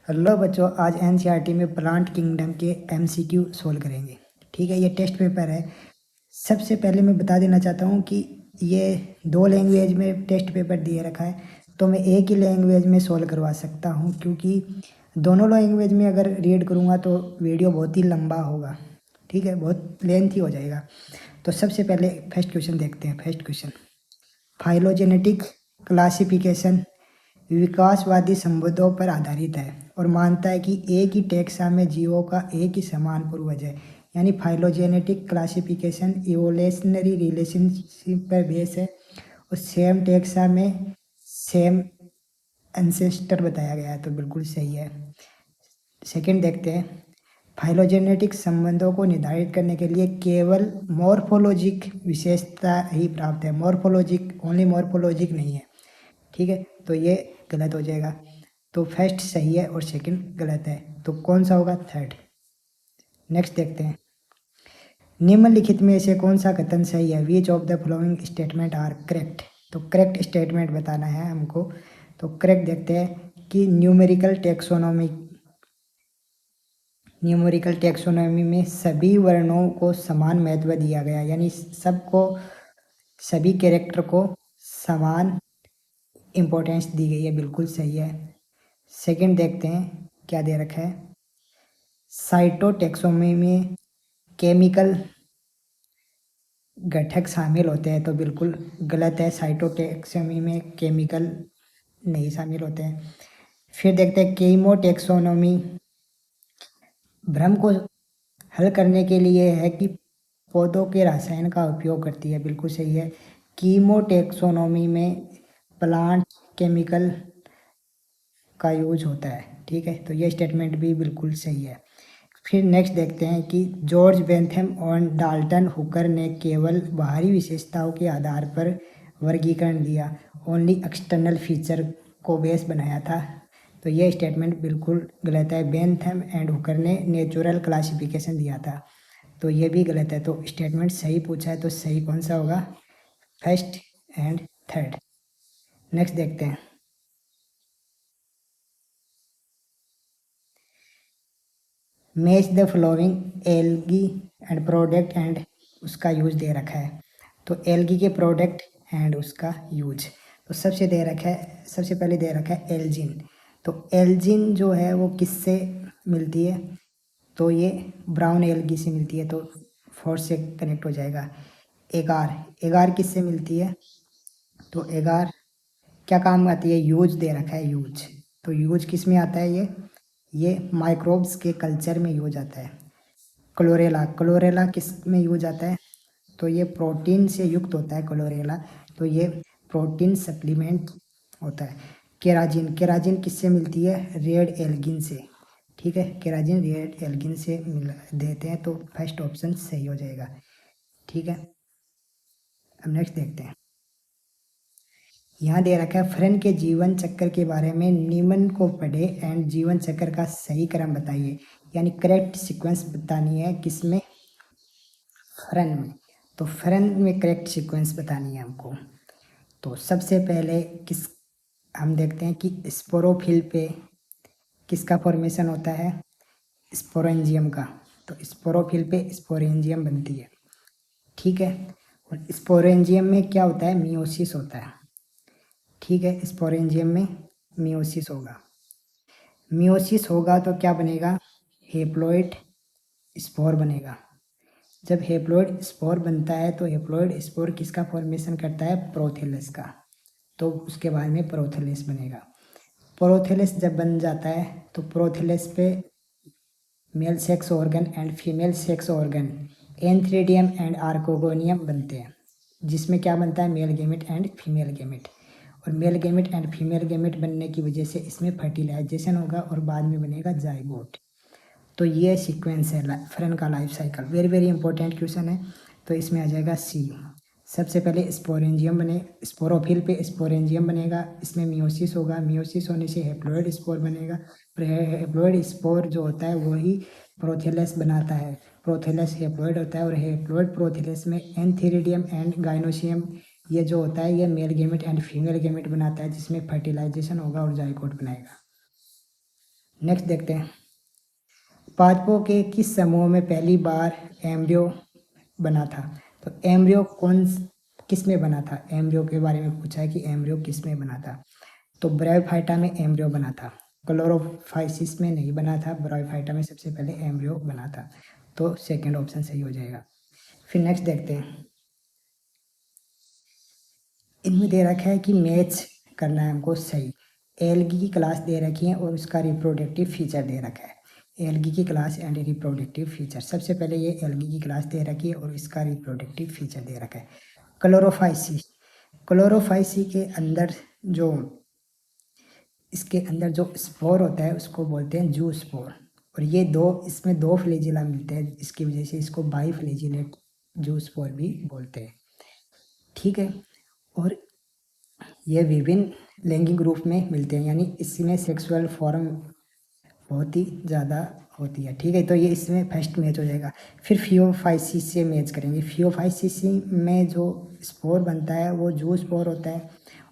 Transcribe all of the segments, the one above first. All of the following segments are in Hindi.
हेलो बच्चों, आज एनसीईआरटी में प्लांट किंगडम के एमसीक्यू सोल्व करेंगे। ठीक है, ये टेस्ट पेपर है। सबसे पहले मैं बता देना चाहता हूँ कि ये दो लैंग्वेज में टेस्ट पेपर दिए रखा है, तो मैं एक ही लैंग्वेज में सोल्व करवा सकता हूँ, क्योंकि दोनों लैंग्वेज में अगर रीड करूँगा तो वीडियो बहुत ही लंबा होगा। ठीक है, बहुत लेंथी हो जाएगा। तो सबसे पहले फर्स्ट क्वेश्चन देखते हैं। फर्स्ट क्वेश्चन, फाइलोजेनेटिक क्लासिफिकेशन विकासवादी संबंधों पर आधारित है और मानता है कि एक ही टैक्सा में जीवों का एक ही समान पूर्वज है। यानी फाइलोजेनेटिक क्लासिफिकेशन इवोल्यूशनरी रिलेशनशिप पर बेस है और सेम टैक्सा में सेम एंसेस्टर बताया गया है, तो बिल्कुल सही है। सेकंड देखते हैं, फाइलोजेनेटिक संबंधों को निर्धारित करने के लिए केवल मॉर्फोलॉजिक विशेषता ही प्राप्त है। मॉर्फोलॉजिक, ओनली मॉर्फोलॉजिक नहीं है। ठीक है, तो ये गलत हो जाएगा। तो फर्स्ट सही है और सेकंड गलत है, तो कौन सा होगा? थर्ड। नेक्स्ट देखते हैं, निम्नलिखित में से कौन सा कथन सही है? Which of the following statement are correct? तो करेक्ट स्टेटमेंट बताना है हमको। तो करेक्ट देखते हैं कि न्यूमेरिकल टेक्सोनॉमी में सभी वर्णों को समान महत्व दिया गया, यानी सबको, सभी कैरेक्टर को समान इम्पोर्टेंस दी गई है, बिल्कुल सही है। सेकंड देखते हैं क्या दे रखा है। साइटोटैक्सोनॉमी में केमिकल घटक शामिल होते हैं, तो बिल्कुल गलत है। साइटोटैक्सोनॉमी में केमिकल नहीं शामिल होते हैं। फिर देखते हैं कीमोटैक्सोनॉमी भ्रम को हल करने के लिए है कि पौधों के रसायन का उपयोग करती है, बिल्कुल सही है। कीमोटैक्सोनॉमी में प्लांट केमिकल का यूज होता है। ठीक है, तो ये स्टेटमेंट भी बिल्कुल सही है। फिर नेक्स्ट देखते हैं कि जॉर्ज बेंथम और डाल्टन हुकर ने केवल बाहरी विशेषताओं के आधार पर वर्गीकरण दिया, ओनली एक्सटर्नल फीचर को बेस बनाया था। तो ये स्टेटमेंट बिल्कुल गलत है। बेंथम एंड हुकर ने नेचुरल क्लासिफिकेशन दिया था, तो ये भी गलत है। तो स्टेटमेंट सही पूछा है, तो सही कौन सा होगा? First and third. नेक्स्ट देखते हैं, match the flowing algae and product and उसका यूज दे रखा है। तो एल्गी के प्रोडक्ट एंड उसका यूज, तो सबसे पहले दे रखा है एल्जिन। तो एल्जिन जो है वो किससे मिलती है? तो ये ब्राउन एल्गी से मिलती है, तो फोर्थ से कनेक्ट हो जाएगा। एगार, एगार किससे मिलती है? तो एगार क्या काम आती है? यूज दे रखा है, यूज। तो यूज किस में आता है? ये माइक्रोब्स के कल्चर में यूज आता है। क्लोरेला, क्लोरेला किस में यूज आता है? तो ये प्रोटीन से युक्त होता है क्लोरेला, तो ये प्रोटीन सप्लीमेंट होता है। केराजिन, केराजिन किससे मिलती है? रेड एल्गिन से। ठीक है, केराजिन रेड एल्गिन से मिल देते हैं, तो फर्स्ट ऑप्शन सही हो जाएगा। ठीक है, अब नेक्स्ट देखते हैं। यहाँ दे रखा है फ्रेन के जीवन चक्र के बारे में निम्न को पढ़े एंड जीवन चक्र का सही क्रम बताइए, यानी करेक्ट सीक्वेंस बतानी है। किसमें? फ्रेन में। तो फ्रेन में करेक्ट सीक्वेंस बतानी है हमको। तो सबसे पहले हम देखते हैं कि स्पोरोफिल पे किसका फॉर्मेशन होता है? स्पोरेंजियम का। तो स्पोरोफिल पे स्पोरेंजियम बनती है। ठीक है, और स्पोरेंजियम में क्या होता है? मियोसिस होता है। ठीक है, स्पोरेंजियम में मियोसिस होगा। मियोसिस होगा तो क्या बनेगा? हेप्लॉइड स्पोर बनेगा। जब हेप्लॉइड स्पोर बनता है तो हेप्लॉइड स्पोर किसका फॉर्मेशन करता है? प्रोथेलस का। तो उसके बाद में प्रोथेलस बनेगा। प्रोथेलस जब बन जाता है तो प्रोथेलस पे male sex organ and female sex organ antheridium and archegonium बनते हैं, जिसमें क्या बनता है? Male gamete and female gamete. और male gamete and female gamete बनने की वजह से इसमें फर्टिलाइजेशन होगा और बाद में बनेगा जाइगोट। तो ये सीक्वेंस है फ्रेन का life cycle. Very very important question है, तो इसमें आ जाएगा सी। सबसे पहले स्पोरेंजियम बने, स्पोरोफिल पे स्पोरेंजियम बनेगा, इसमें मियोसिस होगा, मियोसिस होने से हेप्लॉइड स्पोर बनेगा। हेप्लॉइड स्पोर जो होता है वही प्रोथेलस बनाता है। प्रोथेलस हेप्लॉइड होता है और हेप्लॉइड प्रोथेलस में एंथेरिडियम एंड गाइनोसियम ये जो होता है ये male gamete and female gamete बनाता है, जिसमें फर्टिलाइजेशन होगा और जाइगोट बनाएगा। नेक्स्ट देखते हैं, पादपों के किस समूह में पहली बार एम्ब्रियो बना था? तो एम्ब्रियो किस में बना था? एम्ब्रियो के बारे में पूछा है कि एम्ब्रियो किस में बना था। तो ब्रायोफाइटा में एम्ब्रियो बना था, क्लोरोफाइसिस में नहीं बना था। ब्रायोफाइटा में सबसे पहले एम्ब्रियो बना था, तो सेकंड ऑप्शन सही हो जाएगा। फिर नेक्स्ट देखते हैं, इनमें दे रखा है कि मैच करना है हमको सही। एल्गी की क्लास दे रखी है और उसका रिप्रोडक्टिव फीचर दे रखा है। एल्गी की क्लास एंड रिप्रोडक्टिव फीचर, सबसे पहले ये एल्गी की क्लास दे रखी है और इसका रिप्रोडक्टिव फीचर दे रखा है। क्लोरोफाइसी, क्लोरोफाइसी के अंदर जो इसके अंदर जो स्पोर होता है उसको बोलते हैं जू स्पोर, और ये इसमें दो फ्लैजिला मिलते हैं, इसकी वजह से इसको बाई फ्लैजिलेट जू स्पोर भी बोलते हैं। ठीक है, और ये विभिन्न लैंगिक रूप में मिलते हैं, यानी इसमें सेक्सुअल फॉर्म बहुत ही ज़्यादा होती है। ठीक है, तो ये इसमें फर्स्ट मैच हो जाएगा। फिर फियोफाइसिस से मैच करेंगे। फियोफाइसिस में जो स्पोर बनता है वो जू स्पोर होता है,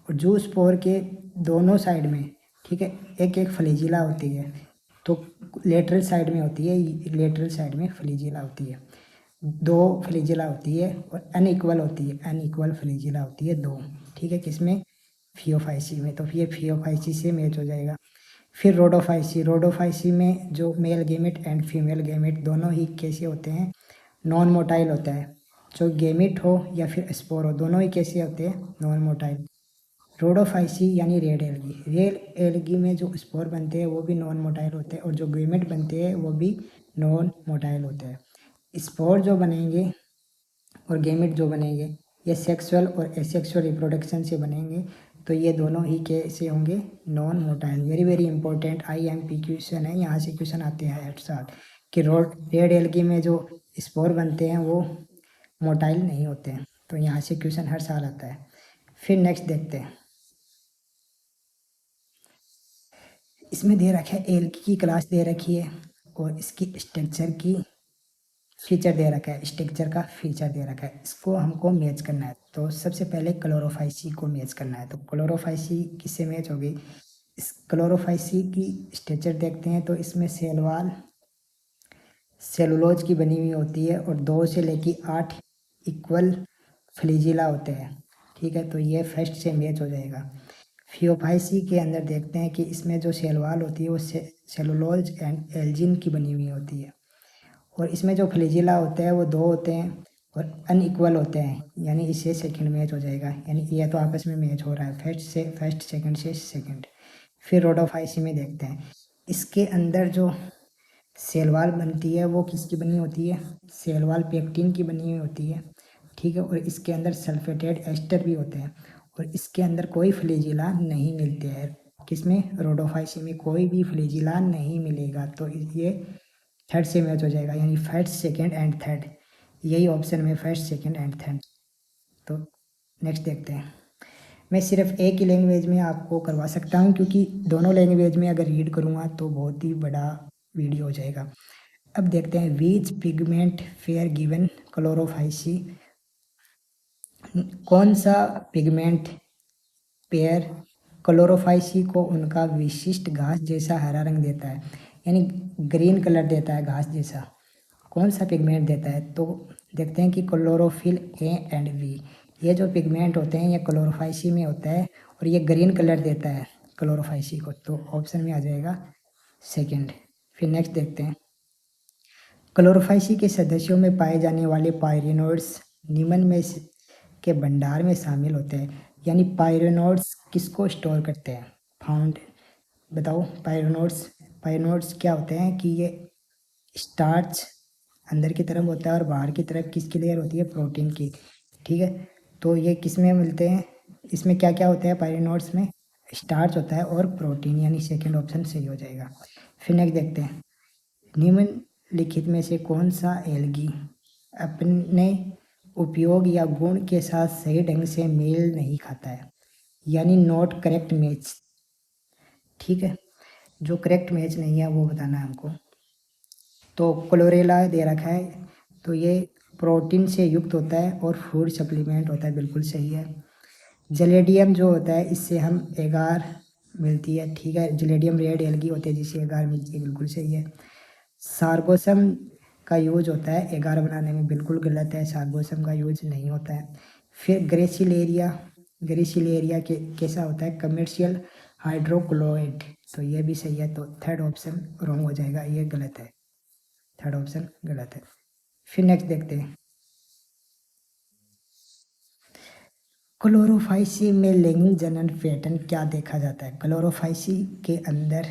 और जू स्पोर के दोनों साइड में, ठीक है, एक एक फ्लैजिला होती है। तो लेटरल साइड में होती है, लेटरल साइड में फ्लैजिला होती है, दो फ्लैजिला होती है, और अनइक्वल होती है, अनइक्वल फ्लैजिला होती है दो। ठीक है, किसमें? फियोफाइसी में। तो ये फियोफाइसी से मैच हो जाएगा। फिर रोडोफाइसी, रोडोफाइसी में जो male gamete and female gamete दोनों ही कैसे होते हैं? नॉन मोटाइल होता है। जो गेमिट हो या फिर स्पोर हो, दोनों ही कैसे होते हैं? Non motile. रोडोफाइसी यानी रेड एल्गी, रेड एल्गी में जो स्पोर बनते हैं वो भी नॉन मोटाइल होते हैं, और जो गेमिट बनते हैं वो भी नॉन मोटाइल होते हैं। स्पोर जो बनेंगे और गेमिट जो बनेंगे ये सेक्सुअल और एसेक्सुअल रिप्रोडक्शन से बनेंगे, तो ये दोनों ही कैसे होंगे? Non motile. Very very important IMP question है, यहाँ से क्वेश्चन आते हैं हर साल कि रेड एल्गी में जो स्पोर बनते हैं वो मोटाइल नहीं होते हैं, तो यहाँ से क्वेश्चन हर साल आता है। फिर नेक्स्ट देखते हैं, इसमें दे रखा है एल्गी की क्लास दे रखी है और इसकी स्ट्रक्चर की फीचर दे रखा है, स्ट्रक्चर का फीचर दे रखा है, इसको हमको मैच करना है। तो सबसे पहले क्लोरोफाइसी को मैच करना है। तो क्लोरोफाइसी किससे मैच होगी? इस क्लोरोफाइसी की स्ट्रक्चर देखते हैं, तो इसमें सेल वॉल सेलुलोज की बनी हुई होती है, और 2 से लेके 8 इक्वल फ्लैजिला होते हैं। ठीक है, तो ये फर्स्ट से मैच हो जाएगा। फियोफाइसी के अंदर देखते हैं कि इसमें जो सेल वॉल होती है वो सेलुलोज एंड एल्जिन की बनी हुई होती है, और इसमें जो फ्लैजिला होते हैं वो 2 होते हैं और अनइक्वल होते हैं, यानी इससे सेकंड मैच हो जाएगा। यानी ये तो आपस में मैच हो रहा है, फर्स्ट सेकंड से सेकंड। फिर रोडोफाइसी में देखते हैं, इसके अंदर जो सेल वॉल बनती है वो किसकी बनी होती है? सेल वॉल पेक्टिन की बनी हुई होती है। ठीक है, और इसके अंदर सल्फेटेड एस्टर भी होते हैं, और इसके अंदर कोई फ्लैजिला नहीं मिलते हैं। किसमें? रोडोफाइसी में कोई भी फ्लैजिला नहीं मिलेगा, तो ये थर्ड से मैच हो जाएगा, यानी फर्स्ट सेकंड एंड थर्ड, यही ऑप्शन में फर्स्ट सेकंड एंड थर्ड। तो नेक्स्ट देखते हैं, मैं सिर्फ एक ही लैंग्वेज में आपको करवा सकता हूँ, क्योंकि दोनों लैंग्वेज में अगर रीड करूँगा तो बहुत ही बड़ा वीडियो हो जाएगा। अब देखते हैं, बीच पिगमेंट फेयर गिवन क्लोरोफाइसी, कौन सा पिगमेंट पेयर क्लोरोफाइसी को उनका विशिष्ट घास जैसा हरा रंग देता है, यानी ग्रीन कलर देता है घास जैसा? कौन सा पिगमेंट देता है? तो देखते हैं कि क्लोरोफिल A एंड B, ये जो पिगमेंट होते हैं ये क्लोरोफाइसी में होता है, और ये ग्रीन कलर देता है क्लोरोफाइसी को, तो ऑप्शन में आ जाएगा सेकंड। फिर नेक्स्ट देखते हैं, क्लोरोफाइसी के सदस्यों में पाए जाने वाले पायरिनोड्स निम्न में के भंडार में शामिल होते हैं, यानी पायरिनोड्स किसको स्टोर करते हैं? फाउंड, बताओ पायरिनोड्स। पायरिनोड्स क्या होते हैं कि ये स्टार्च अंदर की तरफ होता है और बाहर की तरफ किसकी लेयर होती है? प्रोटीन की। ठीक है, तो ये किस में मिलते हैं? इसमें क्या क्या होता है पायरिनोड्स में? स्टार्च होता है और प्रोटीन, यानी सेकंड ऑप्शन सही हो जाएगा। फिर नेक्स्ट देखते हैं, निम्नलिखित में से कौन सा एल्गी अपने उपयोग या गुण के साथ सही ढंग से मेल नहीं खाता है, यानी नॉट करेक्ट मैच? ठीक है, जो करेक्ट मैच नहीं है वो बताना है हमको। तो क्लोरेला दे रखा है, तो ये प्रोटीन से युक्त होता है और फूड सप्लीमेंट होता है, बिल्कुल सही है। जलेडियम जो होता है इससे हम एगार मिलती है, ठीक है। जिलेडियम रेड एल्गी होती है जिससे एगार मिलती है, बिल्कुल सही है। सार्गोसम का यूज होता है एगार बनाने में, बिल्कुल गलत है, सार्गोसम का यूज नहीं होता है। फिर ग्रेसिलेरिया, ग्रेसिलेरिया के कैसा होता है, कमर्शियल हाइड्रोक्लोराइड, तो ये भी सही है। तो थर्ड ऑप्शन रॉन्ग हो जाएगा, ये गलत है, थर्ड ऑप्शन गलत है। फिर नेक्स्ट देखते हैं, क्लोरोफाइसी में लिंग जनन पैटर्न क्या देखा जाता है, क्लोरोफाइसी के अंदर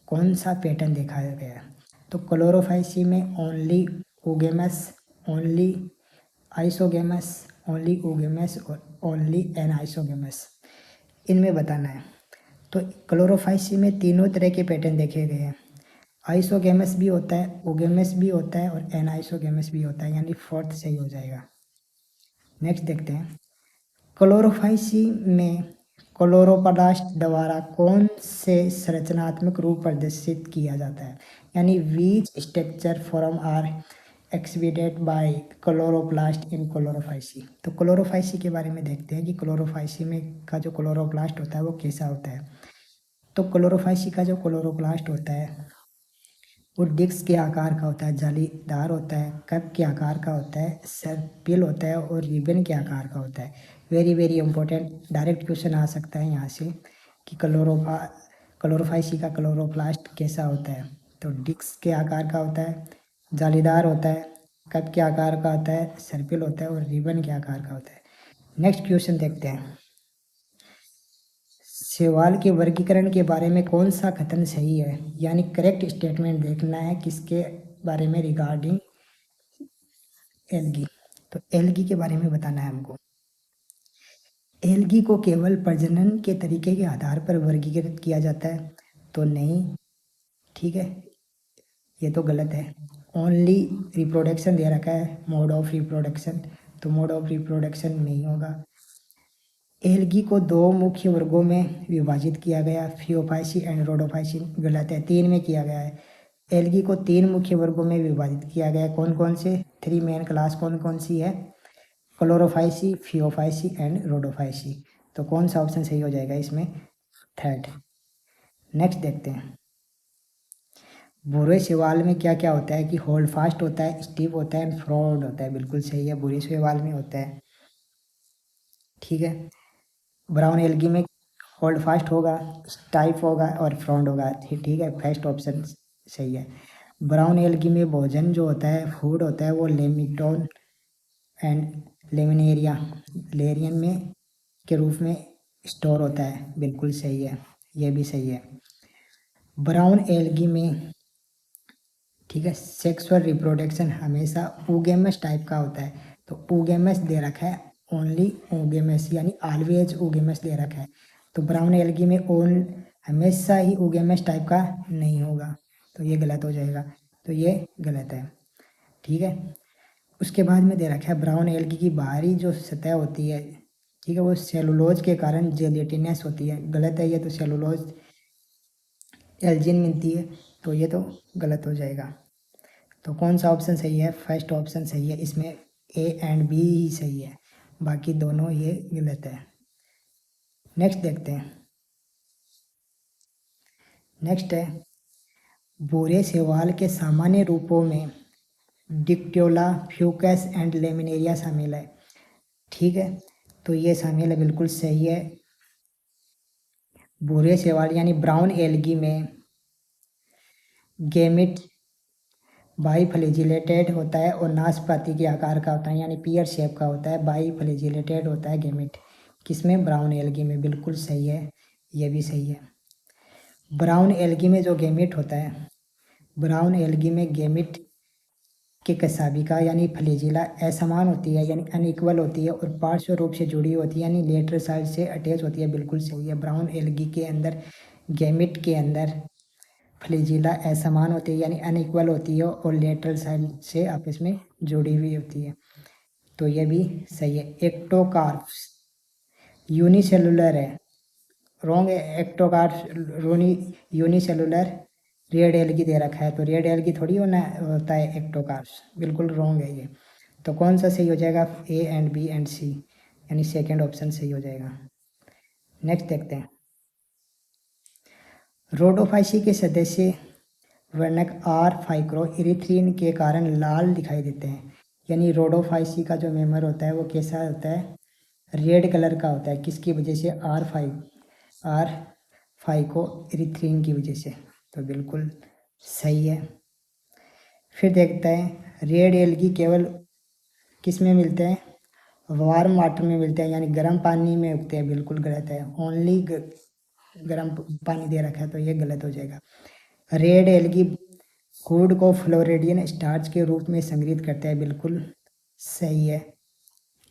कौन सा पैटर्न देखा गया है। तो क्लोरोफाइसी में ओनली ओगेमस, ओनली आइसोगेमस, ओनली ओगेमस और ओनली एनाइसोगेमस, इनमें बताना है। तो क्लोरोफाइसी में तीनों तरह के पैटर्न देखे गए हैं, आइसोगेमस भी होता है, ओगेमस भी होता है और एनाइसोगेमस भी होता है, यानी फोर्थ सही हो जाएगा। नेक्स्ट देखते हैं, क्लोरोफाइसी में क्लोरोप्लास्ट द्वारा कौन से संरचनात्मक रूप प्रदर्शित किया जाता है, यानी which structure form are exhibited by chloroplast in Chlorophyceae. तो क्लोरोफाइसी के बारे में देखते हैं कि क्लोरोफाइसी में का जो क्लोरोप्लास्ट होता है वो कैसा होता है। तो क्लोरोफाइसी का जो क्लोरोप्लास्ट होता है वो डिस्क के आकार का होता है, जालीदार होता है, कप के आकार का होता है, सर्पिल होता है और रिबन के आकार का होता है। Very very important, direct question आ सकता है यहाँ से कि क्लोरोफाइसी का क्लोरोप्लास्ट कैसा होता है। तो डिस्क के आकार का होता है, जालीदार होता है, कप के आकार का होता है, सर्पिल होता है और रिबन के आकार का होता है। नेक्स्ट क्वेश्चन देखते हैं, शैवाल के वर्गीकरण के बारे में कौन सा कथन सही है, यानी करेक्ट स्टेटमेंट देखना है किसके बारे में, रिगार्डिंग एल्गी। तो एल्गी के बारे में बताना है हमको। एल्गी को केवल प्रजनन के तरीके के आधार पर वर्गीकृत किया जाता है, तो नहीं, ठीक है, ये तो गलत है। ओनली रिप्रोडक्शन दे रखा है, मोड ऑफ रिप्रोडक्शन, तो मोड ऑफ रिप्रोडक्शन नहीं होगा। एल्गी को दो मुख्य वर्गों में विभाजित किया गया, फियोफाइसी एंड रोडोफाइसी, गलत है, तीन में किया गया है। एल्गी को तीन मुख्य वर्गों में विभाजित किया गया है, कौन कौन से, थ्री मेन क्लास कौन कौन सी है, क्लोरोफाइसी, फियोफाइसी एंड रोडोफाइसी। तो कौन सा ऑप्शन सही हो जाएगा इसमें, थर्ड। नेक्स्ट देखते हैं, भूरे शैवाल में क्या क्या होता है कि होल्ड फास्ट होता है, स्टीप होता है, फ्रॉड होता है, बिल्कुल सही है, भूरे शैवाल में होता है, ठीक है। ब्राउन एल्गी में होल्ड फास्ट होगा, स्टाइफ होगा और फ्रॉन्ड होगा, ठीक है, फर्स्ट ऑप्शन सही है। ब्राउन एल्गी में भोजन जो होता है, फूड होता है, वो लेमिटोन एंड लेमिनेरिया, लेरियन में के रूप में स्टोर होता है, बिल्कुल सही है, ये भी सही है। ब्राउन एल्गी में, ठीक है, सेक्सुअल रिप्रोडक्शन हमेशा ओगेमस टाइप का होता है, तो ओगेमस दे रखा है, ओनली ओगेमस, यानी ऑलवेज ओगेमस दे रखा है। तो ब्राउन एल्गी में ओन हमेशा ही ओगेमस टाइप का नहीं होगा, तो ये गलत हो जाएगा, तो ये गलत है, ठीक है। उसके बाद में दे रखा है ब्राउन एल्गी की बाहरी जो सतह होती है, ठीक है, वो सेलुलोज के कारण जेलेटिनस होती है, गलत है ये, तो सेलुलोज एल्जिन मिलती है, तो ये तो गलत हो जाएगा। तो कौन सा ऑप्शन सही है, फर्स्ट ऑप्शन सही है, इसमें ए एंड बी ही सही है, बाकी दोनों ये गलत है। नेक्स्ट देखते हैं, नेक्स्ट है, भूरे शैवाल के सामान्य रूपों में डिक्टियोला, फ्यूकस एंड लेमिनेरिया शामिल है, ठीक है, तो ये शामिल है, बिल्कुल सही है। भूरे शैवाल यानी ब्राउन एल्गी में गेमिट बाईफ्लैजिलेटेड होता है और नाशपाती के आकार का होता है, यानी पियर शेप का होता है, बाईफ्लैजिलेटेड होता है गेमिट, किसमें, ब्राउन एल्गी में, बिल्कुल सही है, ये भी सही है। ब्राउन एल्गी में जो गेमिट होता है, ब्राउन एल्गी में गेमिट के कसाबिका यानी फ्लैजिला असमान होती है, यानी अनइक्वल होती है और पार्श्व रूप से जुड़ी होती है, यानी लेटरल साइड से अटैच होती है, बिल्कुल सही है। ब्राउन एल्गी के अंदर गेमिट के अंदर फ्लैजिला असमान होती है, यानी अनइक्वल होती है और लेटरल साइड से आपस में जुड़ी हुई होती है, तो ये भी सही है। एक्टोकार्प्स यूनिसेलुलर है, रॉन्ग है, एक्टोकार्प्स यूनिसेलुलर रेड एल्गी दे रखा है, तो रेड एल्गी थोड़ी होता है एक्टोकार्प्स, बिल्कुल रॉन्ग है ये। तो कौन सा सही हो जाएगा, ए एंड बी एंड सी, यानी सेकंड ऑप्शन सही हो जाएगा। नेक्स्ट देखते हैं, रोडोफाइसी के सदस्य वर्णक आर फाइक्रो इरिथ्रीन के कारण लाल दिखाई देते हैं। यानी रोडोफाइसी का जो मेम्बर होता है वो कैसा होता है, रेड कलर का होता है। किसकी वजह से, आर फाइको इरिथ्रीन की वजह से। तो बिल्कुल सही है। फिर देखते हैं रेड एल्गी केवल किस में मिलते हैं, वार्म वाटर में मिलते हैं, यानी गर्म पानी में उगते हैं। बिल्कुल गलत है, ओनली गर्म पानी दे रखा है तो ये गलत हो जाएगा। रेड एल्गी फूड को फ्लोरिडियन स्टार्च के रूप में संग्रहित करते हैं। बिल्कुल सही है।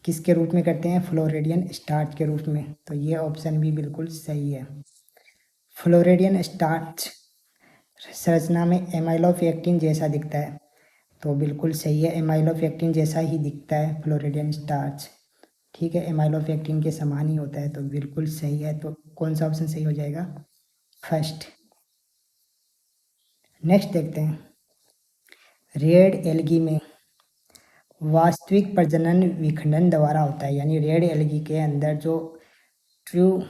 किसके रूप में करते हैं, फ्लोरिडियन स्टार्च के रूप में। तो ये ऑप्शन भी बिल्कुल सही है। फ्लोरिडियन स्टार्च संरचना में एमाइलोफेक्टिन जैसा दिखता है। तो बिल्कुल सही है, एमाइलोफेक्टिन जैसा ही दिखता है फ्लोरिडियन स्टार्च। ठीक है, एमाइलोफेक्टिन के समान ही होता है। तो बिल्कुल सही है। तो कौन सा ऑप्शन सही हो जाएगा, फर्स्ट। नेक्स्ट देखते हैं, रेड एल्गी में वास्तविक प्रजनन विखंडन द्वारा होता है। यानी रेड एल्गी के अंदर जो ट्रू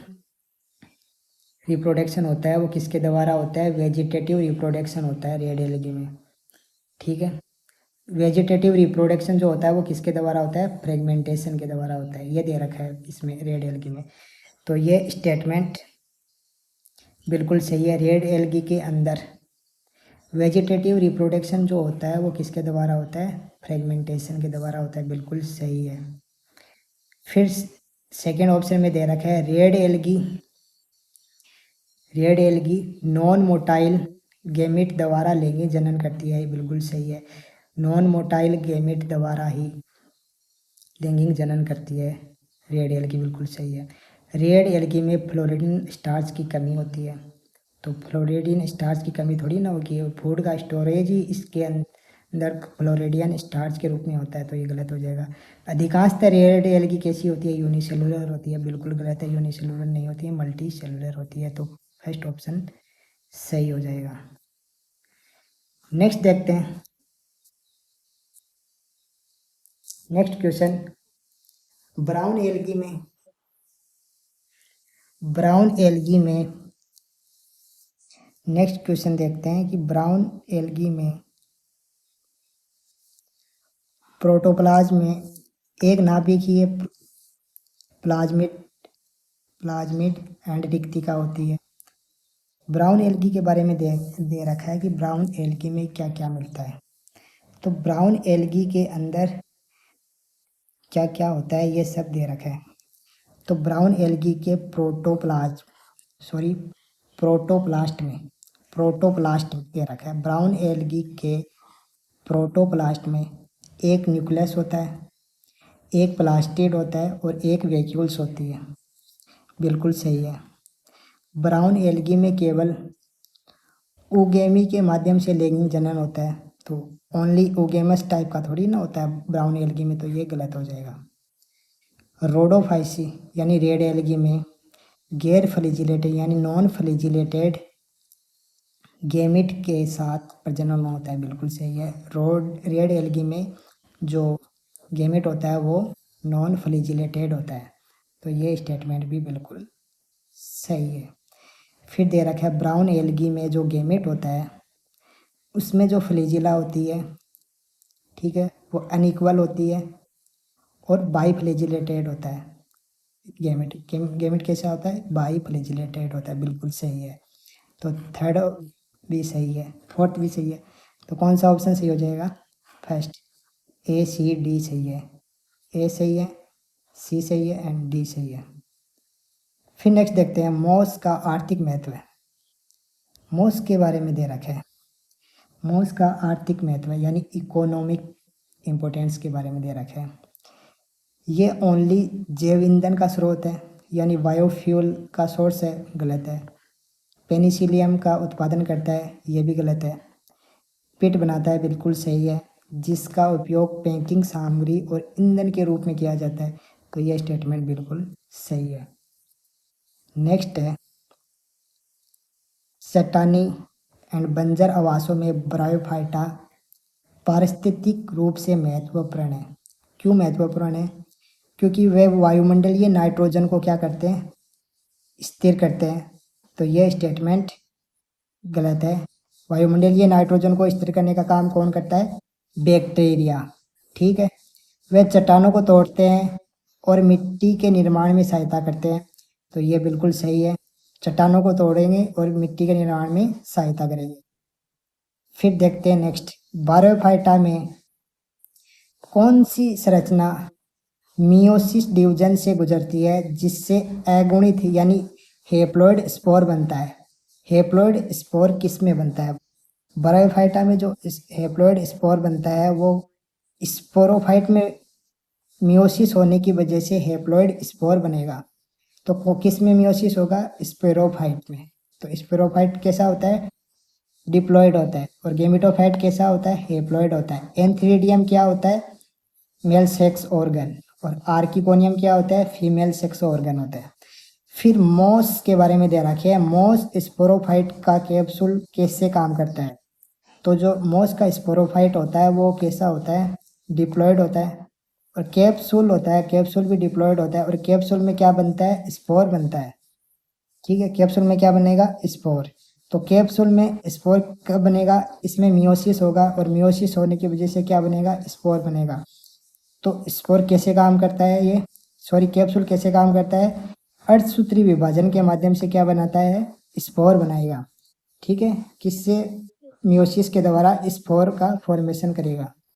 रिप्रोडक्शन होता है वो किसके द्वारा होता है, वेजिटेटिव रिप्रोडक्शन होता है रेड एल्गी में। ठीक है, वेजिटेटिव रिप्रोडक्शन जो होता है वो किसके द्वारा होता है, फ्रेगमेंटेशन के द्वारा होता है। ये दे रखा है इसमें रेड एल्गी में। तो ये स्टेटमेंट बिल्कुल सही है। रेड एल्गी के अंदर वेजिटेटिव रिप्रोडक्शन जो होता है वो किसके द्वारा होता है, फ्रेगमेंटेशन के द्वारा होता है। बिल्कुल सही है। फिर सेकेंड ऑप्शन में दे रखा है red algae non motile gamete द्वारा लैंगिक जनन करती है। बिल्कुल सही है, नॉन मोटाइल गैमेट द्वारा ही लैंगिक जनन करती है रेड एल्गी। बिल्कुल सही है। रेड एल्गी में फ्लोरिडन स्टार्च की कमी होती है। तो फ्लोरिडियन स्टार्च की कमी थोड़ी ना होगी, फूड का स्टोरेज ही इसके अंदर फ्लोरिडियन स्टार्च के रूप में होता है। तो ये गलत हो जाएगा। अधिकांशतः रेड एल्गी कैसी होती है, यूनिसेलुलर होती है। बिल्कुल गलत है, यूनिसेलुलर नहीं होती है, मल्टी सेलुलर होती है। तो फर्स्ट ऑप्शन सही हो जाएगा। नेक्स्ट देखते हैं, नेक्स्ट क्वेश्चन, ब्राउन एल्गी में नेक्स्ट क्वेश्चन देखते हैं कि ब्राउन एल्गी में प्रोटोप्लाज्म में एक नाभिकीय प्लाज्मिड एंड रिक्तिका होती है। ब्राउन एल्गी के बारे में दे रखा है कि ब्राउन एल्गी में क्या क्या मिलता है। तो ब्राउन एल्गी के अंदर क्या क्या होता है ये सब दे रखा है। तो ब्राउन एल्गी के प्रोटोप्लास्ट दे रखा है। ब्राउन एल्गी के प्रोटोप्लास्ट में एक न्यूक्लियस होता है, एक प्लास्टिड होता है और एक वैक्यूल्स होती है। बिल्कुल सही है। ब्राउन एल्गी में केवल ओगेमी के माध्यम से लैंगिक जनन होता है। तो ओनली ओगेमस टाइप का थोड़ी ना होता है ब्राउन एल्गी में। तो ये गलत हो जाएगा। रोडोफाइसी यानी रेड एल्गी में गैर फ्लैजिलेटेड यानी नॉन फ्लैजिलेटेड गैमेट के साथ प्रजनन होता है। बिल्कुल सही है। रेड एल्गी में जो गैमेट होता है वो नॉन फ्लैजिलेटेड होता है। तो ये स्टेटमेंट भी बिल्कुल सही है। फिर दे रखा है ब्राउन एल्गी में जो गैमेट होता है उसमें जो फ्लैजिला होती है, ठीक है, वो अनइक्वल होती है और बाईफ्लैजिलेटेड होता है। गैमेट कैसा होता है, बाईफ्लैजिलेटेड होता है। बिल्कुल सही है। तो थर्ड भी सही है, फोर्थ भी सही है। तो कौन सा ऑप्शन सही हो जाएगा, फर्स्ट। ए सी डी सही है, ए सही है, सी सही है एंड डी सही है। फिर नेक्स्ट देखते हैं मॉस का आर्थिक महत्व है। मॉस के बारे में दे रखा है। मॉस का आर्थिक महत्व यानी इकोनॉमिक इम्पोर्टेंस के बारे में दे रखा है। ये ओनली जैव ईंधन का स्रोत है यानी बायोफ्यूल का सोर्स है। गलत है। पेनिसिलियम का उत्पादन करता है। ये भी गलत है। पिट बनाता है। बिल्कुल सही है। जिसका उपयोग पैकिंग सामग्री और ईंधन के रूप में किया जाता है। तो यह स्टेटमेंट बिल्कुल सही है। नेक्स्ट है चट्टानी एंड बंजर आवासों में ब्रायोफाइटा पारिस्थितिक रूप से महत्वपूर्ण है। क्यों महत्वपूर्ण है, क्योंकि वे वायुमंडलीय नाइट्रोजन को क्या करते हैं, स्थिर करते हैं। तो यह स्टेटमेंट गलत है। वायुमंडलीय नाइट्रोजन को स्थिर करने का काम कौन करता है? बैक्टीरिया। ठीक है। वे चट्टानों को तोड़ते हैं और मिट्टी के निर्माण में सहायता करते हैं। तो ये बिल्कुल सही है, चट्टानों को तोड़ेंगे और मिट्टी के निर्माण में सहायता करेंगे। फिर देखते हैं नेक्स्ट, बायोफाइटा में कौन सी संरचना मियोसिस डिवीजन से गुजरती है जिससे अगुणित यानी हेप्लॉइड स्पोर बनता है? हेप्लॉइड स्पोर किस में बनता है? ब्रायोफाइटा में जो हेप्लॉइड स्पोर बनता है वो स्पोरोफाइट में मियोसिस होने की वजह से हेप्लॉइड स्पोर बनेगा। तो वो किस में मियोसिस होगा? स्पोरोफाइट में। तो स्पोरोफाइट कैसा होता है? डिप्लॉइड होता है। और गेमिटोफाइट कैसा होता है? हेप्लॉइड होता है। एंथ्रीडियम क्या होता है? Mail sex organ. और आर्किकोनियम क्या होता है? फीमेल सेक्स ऑर्गन होता है। फिर मॉस के बारे में दे रखे है, मॉस स्पोरोफाइट का कैप्सूल कैसे काम करता है? तो जो मॉस का स्पोरोफाइट होता है वो कैसा होता है? डिप्लॉइड होता है। और कैप्सूल होता है, कैप्सूल भी डिप्लॉइड होता है। और कैप्सूल में क्या बनता है? स्पोर बनता है। ठीक है, कैप्सूल में क्या बनेगा? स्पोर। तो कैप्सूल में स्पोर कब बनेगा? इसमें मियोसिस होगा और मियोसिस होने की वजह से क्या बनेगा? स्पोर बनेगा। तो स्पोर कैसे काम करता है ये, सॉरी कैप्सूल कैसे काम करता है? अर्धसूत्री विभाजन के माध्यम से क्या बनाता है? स्पोर बनाएगा। ठीक है, किससे? मियोसिस के द्वारा स्पोर का फॉर्मेशन करेगा।